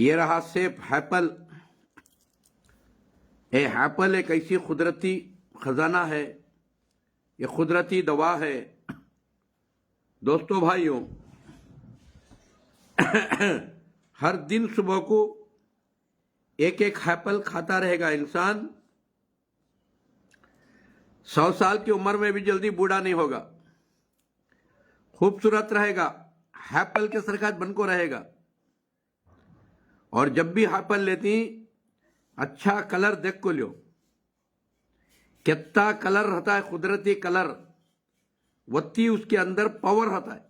یہ رہا سیب ایپل. ایپل ایک ایسی قدرتی خزانہ ہے، یہ قدرتی دوا ہے. دوستو بھائیوں، ہر دن صبح کو ایک ایک ایپل کھاتا رہے گا انسان، 100 سال کی عمر میں بھی جلدی بوڑھا نہیں ہوگا، خوبصورت رہے گا، ایپل کے سرکات بن کو رہے گا. اور جب بھی ایپل لیتی اچھا کلر دیکھ کو لیو، کتنا کلر رہتا ہے، قدرتی کلر، وتی اس کے اندر پاور رہتا ہے.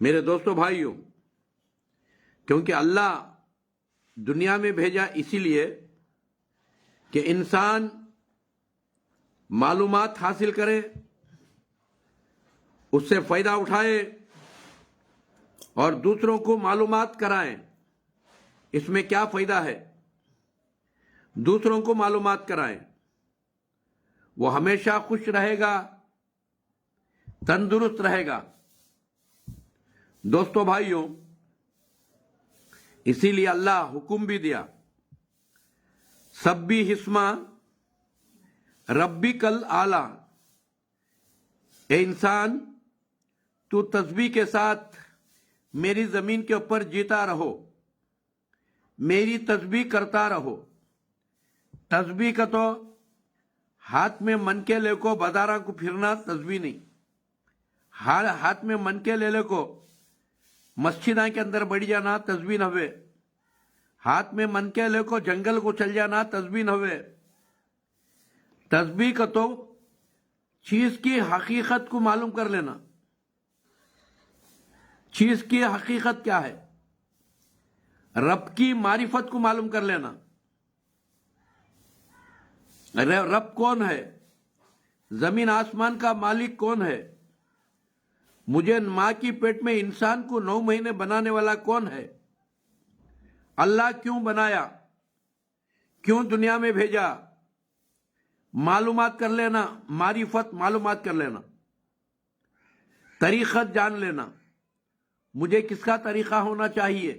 میرے دوستو بھائیوں، کیونکہ اللہ دنیا میں بھیجا اسی لیے کہ انسان معلومات حاصل کرے، اس سے فائدہ اٹھائے اور دوسروں کو معلومات کرائیں. اس میں کیا فائدہ ہے؟ دوسروں کو معلومات کرائیں، وہ ہمیشہ خوش رہے گا، تندرست رہے گا. دوستو بھائیوں، اسی لیے اللہ حکم بھی دیا، سبی اسما ربک الاعلی. اے انسان، تو تسبیح کے ساتھ میری زمین کے اوپر جیتا رہو، میری تسبیح کرتا رہو. تسبیح کا تو ہاتھ میں من کے لے کو بازاراں کو پھرنا تسبیح نہیں، ہاتھ میں من کے لے کو مسجداں کے اندر بڑھ جانا تسبیح نہ ہوئے، ہاتھ میں من کے لے کو جنگل کو چل جانا تسبیح نہ ہوئے. تسبیح کا تو چیز کی حقیقت کو معلوم کر لینا. چیز کی حقیقت کیا ہے، رب کی معرفت کو معلوم کر لینا. رب کون ہے، زمین آسمان کا مالک کون ہے، مجھے ماں کی پیٹ میں انسان کو 9 مہینے بنانے والا کون ہے، اللہ کیوں بنایا، کیوں دنیا میں بھیجا، معلومات کر لینا. معرفت معلومات کر لینا، طریقت جان لینا، مجھے کس کا طریقہ ہونا چاہیے،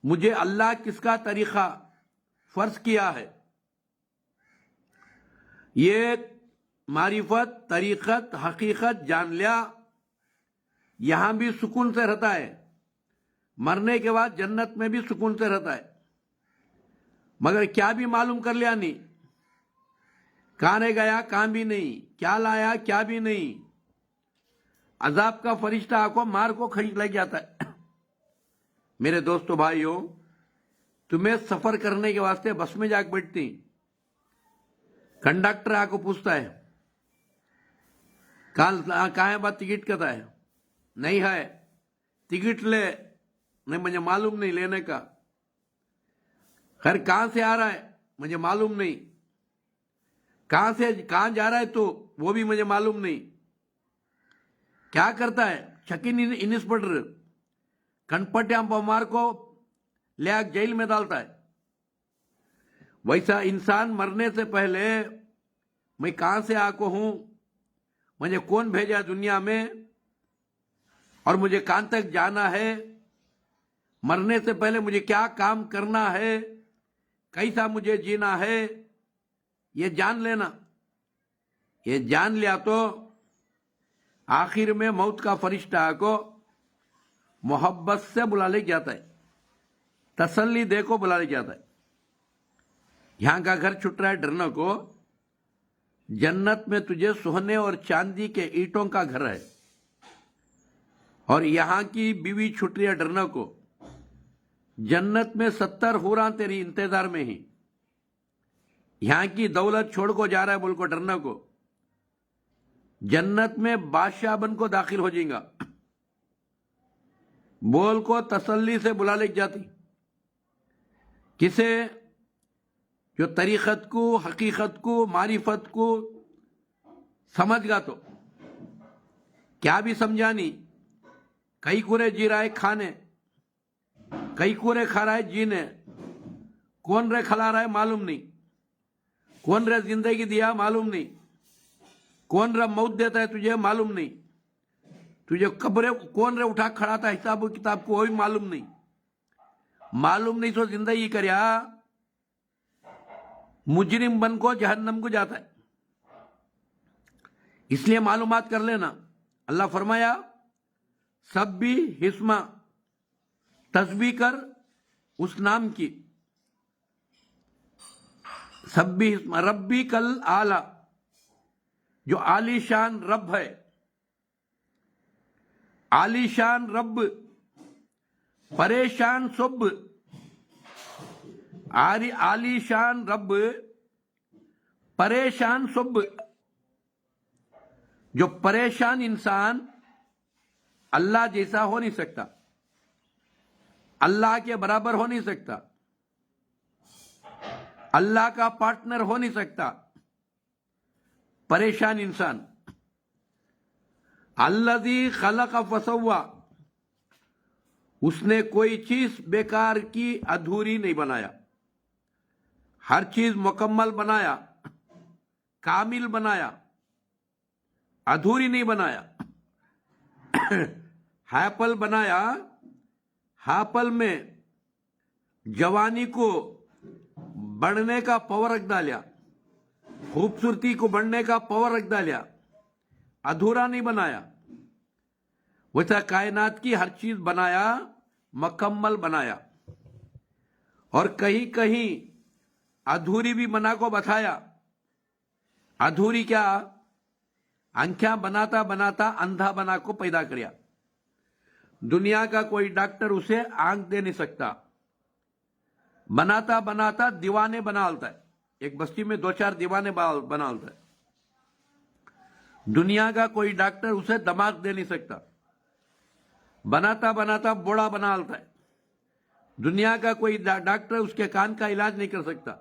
مجھے اللہ کس کا طریقہ فرض کیا ہے. یہ معرفت، طریقت، حقیقت جان لیا، یہاں بھی سکون سے رہتا ہے، مرنے کے بعد جنت میں بھی سکون سے رہتا ہے. مگر کیا بھی معلوم کر لیا نہیں، کہاں گیا کہاں بھی نہیں، کیا لایا کیا بھی نہیں، عذاب کا فرشتہ آپ کو مار کو کھینچ لگ جاتا ہے. میرے دوستو بھائیوں، تمہیں سفر کرنے کے واسطے بس میں جا کے بیٹھتی، کنڈکٹر آپ کو پوچھتا ہے کہاں ہے بات ٹکٹ کہتا ہے، نہیں ہے ٹکٹ لے، نہیں مجھے معلوم نہیں لینے کا. خیر کہاں سے آ رہا ہے، مجھے معلوم نہیں، کہاں جا رہا ہے تو وہ بھی مجھے معلوم نہیں. کیا کرتا ہے، چکن انسپیکٹر کنپٹیاں بمار کو لے آ جیل میں ڈالتا ہے. ویسا انسان مرنے سے پہلے میں کہاں سے آکو ہوں، مجھے کون بھیجا دنیا میں، اور مجھے کہاں تک جانا ہے، مرنے سے پہلے مجھے کیا کام کرنا ہے، کیسا مجھے جینا ہے، یہ جان لینا. یہ جان لیا تو آخر میں موت کا فرشتہ کو محبت سے بلا لے جاتا ہے، تسلی دے کو بلا لے جاتا ہے. یہاں کا گھر چھٹ رہا ہے ڈرنا کو، جنت میں تجھے سونے اور چاندی کے اینٹوں کا گھر ہے. اور یہاں کی بیوی چھٹ رہی ہے ڈرنا کو، جنت میں 70 حوراں تیری انتظار میں ہی. یہاں کی دولت چھوڑ کو جا رہا ہے بول کو ڈرنا کو، جنت میں بادشاہ بن کو داخل ہو جائیں گا بول کو تسلی سے بلا لے جاتی. کسے؟ جو طریقت کو، حقیقت کو، معرفت کو سمجھ گا. تو کیا بھی سمجھانی، کئی کورے جی رہا ہے کھانے، کئی کورے کھا رہا ہے جینے، کون رے کھلا رہا ہے معلوم نہیں، کون رے زندگی دیا معلوم نہیں، کون رے موت دیتا ہے تجھے معلوم نہیں، تجھے قبر کون رے اٹھا کھڑا تھا حساب و کتاب کو وہی معلوم نہیں. मालूम नहीं सो जिंदगी करया मुजरिम बन को जहन्नम को जाता है। इसलिए मालूमात कर लेना। अल्लाह फरमाया सब भी हिस्मा तस्बीह कर उस नाम की, सब भी हिस्मा रब्बी कल आला, जो आलीशान रब है, आलीशान रब, परेशान सुब, आलीशान रब परेशान सुब। जो परेशान इंसान अल्लाह जैसा हो नहीं सकता, अल्लाह के बराबर हो नहीं सकता, अल्लाह का पार्टनर हो नहीं सकता। परेशान इंसान अल्लज़ी खलक़ फसव्वा, उसने कोई चीज बेकार की अधूरी नहीं बनाया, हर चीज मुकम्मल बनाया, कामिल बनाया, अधूरी नहीं बनाया। हैपल बनाया, हैपल में जवानी को बढ़ने का पावर रख डालिया, खूबसूरती को बढ़ने का पावर रख डालिया, अधूरा नहीं बनाया। वैसा कायनात की हर चीज बनाया, मुकम्मल बनाया, और कहीं कहीं अधूरी भी बना को बताया। अधूरी क्या? आंखें बनाता बनाता अंधा बना को पैदा किया। दुनिया का कोई डॉक्टर उसे आंख दे नहीं सकता, बनाता बनाता दीवाने बना लेता है। एक बस्ती में 2-4 दीवाने बना लेता है। दुनिया का कोई डॉक्टर उसे दिमाग दे नहीं सकता, बनाता बनाता बूढ़ा बना लेता है। दुनिया का कोई डॉक्टर उसके कान का इलाज नहीं कर सकता,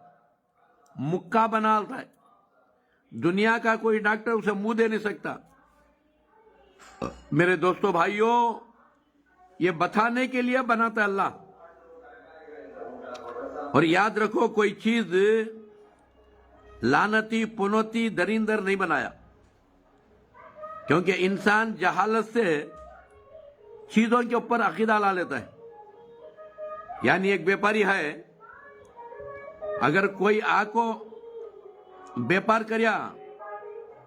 मुक्का बना लेता है। दुनिया का कोई डॉक्टर उसे मुंह दे नहीं सकता। मेरे दोस्तों भाइयों, ये बताने के लिए बनाता अल्लाह। और याद रखो, कोई चीज लानती पुनौती दरिंदर नहीं बनाया, क्योंकि इंसान जहालत से चीजों के ऊपर अकीदा ला लेता है। यानी एक व्यापारी है, अगर कोई आको व्यापार करिया,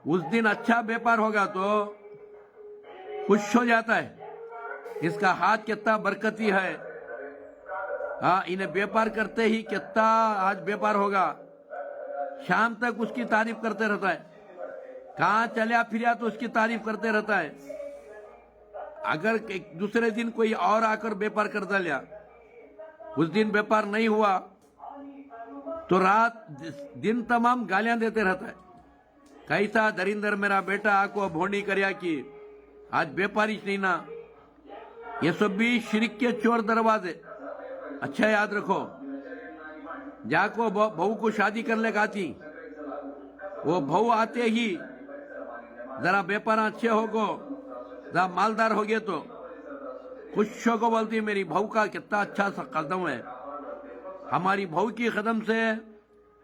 उस दिन अच्छा व्यापार होगा तो खुश हो जाता है, इसका हाथ कितना बरकती है, हाँ इन्हें व्यापार करते ही कितना आज व्यापार होगा। शाम तक उसकी तारीफ करते रहता है, कहां चलिया फिरिया तो उसकी तारीफ करते रहता है। अगर दूसरे दिन कोई और आकर व्यापार कर डालिया, उस दिन व्यापार नहीं हुआ तो रात दिन तमाम गालियां देते रहता है। कैसा दरिंदर मेरा बेटा आको भोंडी करिया कि आज व्यापारी नहीं ना। ये सब भी शिरक के चोर दरवाजे। अच्छा याद रखो, जाको बहू को शादी करने का आती, वो बहू आते ही जरा व्यापार अच्छे होगो, जरा मालदार हो गए तो खुश को बोलती मेरी बहू का कितना अच्छा सा कदम है, हमारी बहू की कदम से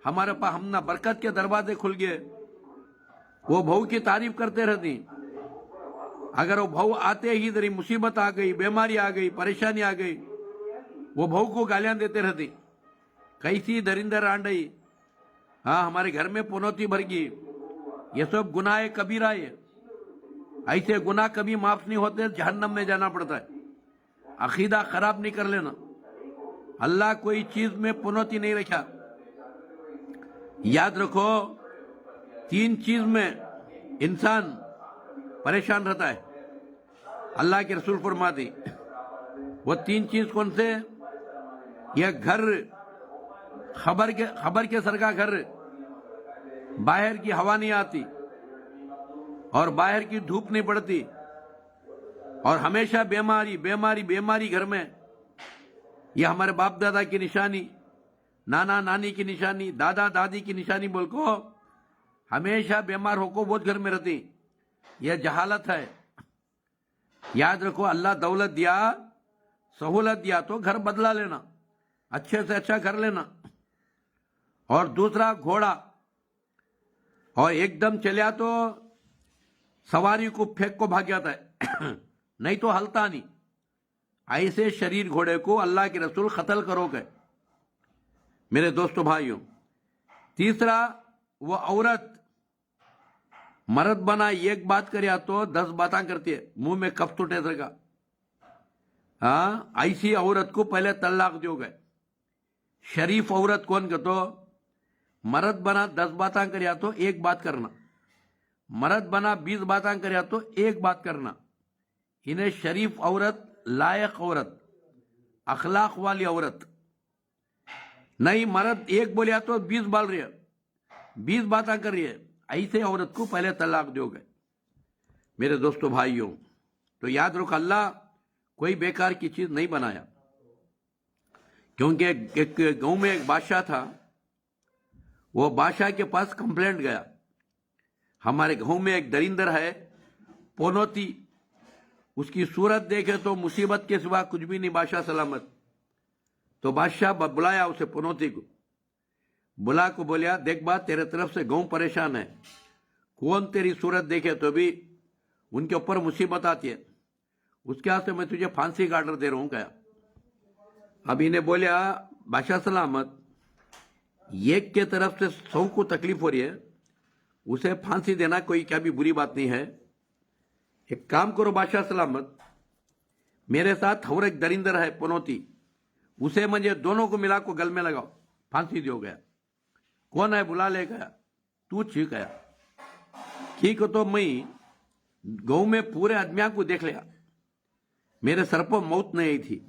हमारे पास हमना बरकत के दरवाजे खुल गए। वो बहू की तारीफ करते रहती। अगर वो बहू आते ही तेरी मुसीबत आ गई, बीमारी आ गई, परेशानी आ गई, वो बहू को गालियां देते रहती। कैसी दरिंदर आंडई, हाँ हमारे घर में पुनौती भर गई। ये सब गुनाह कबीरा है, ऐसे गुनाह कभी माफ नहीं होते, जहन्नम में जाना पड़ता है। अकीदा खराब नहीं कर लेना। अल्लाह कोई चीज में पुनौती नहीं रखा। याद रखो, 3 चीज में इंसान परेशान रहता है। अल्लाह के रसूल फरमाती, वो 3 चीज कौन से? यह घर, खबर के सर का घर, बाहर की हवा नहीं आती और बाहर की धूप नहीं पड़ती, और हमेशा बीमारी बीमारी बीमारी घर में। यह हमारे बाप दादा की निशानी, नाना नानी की निशानी, दादा दादी की निशानी बोल को हमेशा बीमार होकर वो घर में रहती। यह जहालत है। याद रखो, अल्लाह दौलत दिया, सहूलत दिया तो घर बदला लेना, अच्छे से अच्छा कर लेना। और दूसरा घोड़ा, और एकदम चलिया तो सवारी को फेंक को भाग जाता है नहीं तो हलता नहीं। ऐसे शरीर घोड़े को अल्लाह के रसूल कत्ल करोगे। मेरे दोस्तों भाइयों, तीसरा, वो औरत मर्द बना एक बात करे तो 10 बातें करती है, मुंह में कफ टूटे सका। हाँ, ऐसी औरत को पहले तलाक दोगे। शरीफ औरत कौन का तो मर्द बना 10 बातें करे तो एक बात करना, मर्द बना 20 बातें करे तो एक बात करना। इन्हें शरीफ औरत, लायक औरत, अखलाक वाली औरत नहीं। मर्द एक बोलिया तो 20 बोल रही है, 20 बातें कर रही है, ऐसे औरत को पहले तलाक दोगे। मेरे दोस्तों भाइयों, तो याद रखो, अल्लाह कोई बेकार की चीज नहीं बनाया। क्योंकि एक गांव में एक बादशाह था, वो बादशाह के पास कंप्लेंट गया, हमारे गांव में एक दरिंदर है पोनोती, उसकी सूरत देखे तो मुसीबत के सिवा कुछ भी नहीं, बादशाह सलामत। तो बादशाह बुलाया उसे, पोनोती को बुला को बोलिया, देख बात, तेरे तरफ से गांव परेशान है, कौन तेरी सूरत देखे तो भी उनके ऊपर मुसीबत आती है, उसके हाथ से मैं तुझे फांसी का आर्डर दे रहा हूं। क्या अब इन्हें बोलिया, बादशाह सलामत, एक के तरफ से 100 को तकलीफ हो रही है, उसे फांसी देना कोई क्या भी बुरी बात नहीं है। एक काम करो बादशाह सलामत, मेरे साथ और एक दरिंदर है पनौती, उसे मुझे दोनों को मिला को गल में लगाओ, फांसी दियो गया। कौन है, बुला ले गया। तू ठीक है, ठीक तो मैं गांव में पूरे आदमियों को देख लिया, मेरे सर पर मौत नहीं आई थी।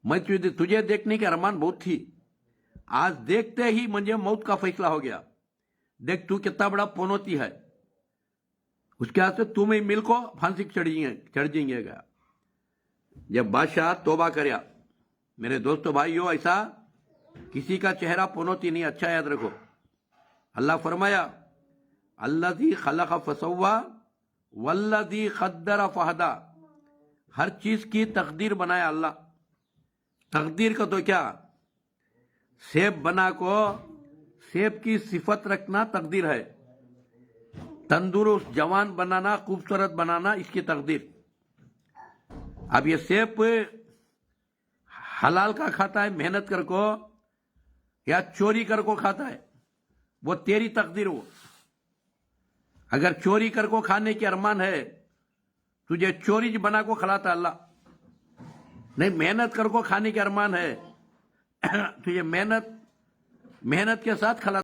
मैं तुझे देखने की अरमान बहुत थी, आज देखते ही मुझे मौत का फैसला हो गया। देख तू कितना बड़ा पनौती है, उसके हाथ से तुम्हें मिल को फांसी चढ़ जाएंगे। जब बादशाह तौबा करया, मेरे दोस्तों भाइयों, ऐसा किसी का चेहरा पनौती नहीं, अच्छा याद रखो। अल्लाह फरमाया, अल्लज़ी खलक़ फसव्वा वल्लज़ी क़द्दर फहदा, हर चीज की तकदीर बनाया अल्लाह। तकदीर का तो क्या, सेब बना को सेब की सिफत रखना तकदीर है, तंदुरुस्त जवान बनाना, खूबसूरत बनाना, इसकी तकदीर। अब ये सेब हलाल का खाता है, मेहनत कर को, या चोरी कर को खाता है, वो तेरी तकदीर हो। अगर चोरी कर को खाने की अरमान है, तुझे चोरी बना को खिलाता अल्लाह। नहीं, मेहनत कर को खाने की अरमान है, तुझे मेहनत के साथ खिलाता।